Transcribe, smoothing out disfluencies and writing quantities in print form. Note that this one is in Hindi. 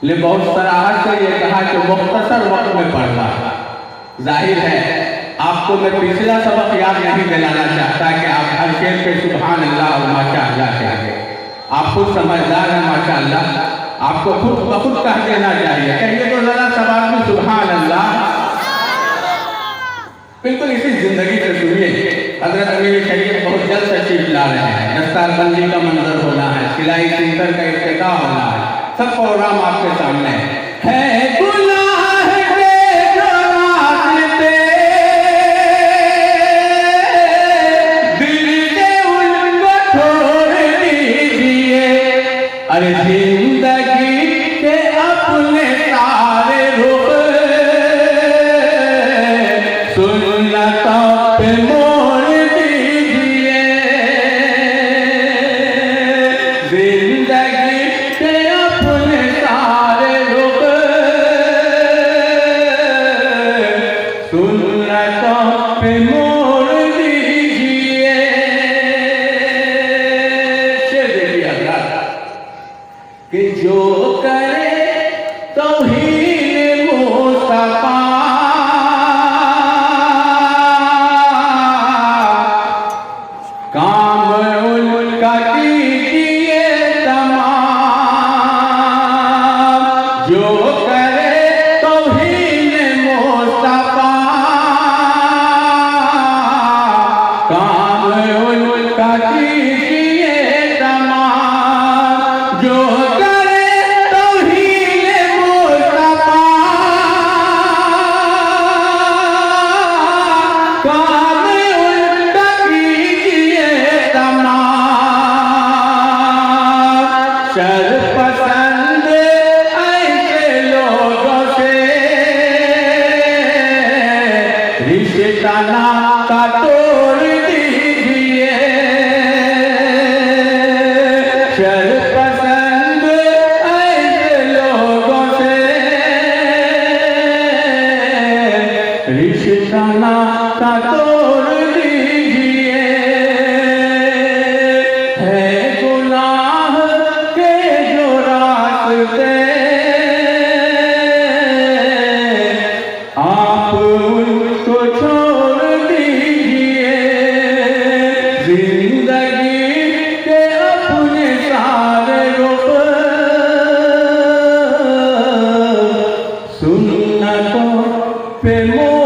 ने बहुत सराहत से ये कहा कि मुख्तसर वक्त में पढ़ना। जाहिर है आपको मैं पिछला सबक याद नहीं दिलाना चाहता कि आप हर शेर पे सुभान अल्लाह और माशाअल्लाह कहेंगे। आप खुद समझदार हैं माशाअल्लाह, आपको खुद ब खुद कह देना चाहिए। कहिए तो ज़रा सब आदमी सुभान अल्लाह। बिल्कुल इसी जिंदगी से सुनिए। हजरत अमीर शरीफ बहुत जल्द तशरीफ ला रहे हैं। दस्तारबंदी का मंजर होना है, सिलाई सेंटर का इफ्तिताह होना है, सब प्रोग्राम आपके सामने है। गुनाह के जो रास्ते दिल के उनको छोड़ दीजिए। अरे जिंदगी के अपने सारे रुख सुन्नतों पे मोड़ दीजिए। जिंदगी के अपने सारे रुख सुन्नतों पे मोड़ दीजिए। शेर देखिए हज़रात कि जो करे तौहीन मुस्तफा काम उनका कीजिए तमाम। जो करे तौहीन मुस्तफा काम उनका कीजिए तमाम। जो करे तौहीन मुस्तफा काम उनका कीजिए तमाम। शर्पसंद ऐसे लोगों से रिश्ता नाता तोड़ दीजिए। शर्पसंद ऐसे लोगों से रिश्ता नाता तोड़ दीजिए। है गुनाह के जो रास्ते आप उनको छोड़ दीजिए। जिंदगी के अपने सारे रुख सुन्नतों पे मोड़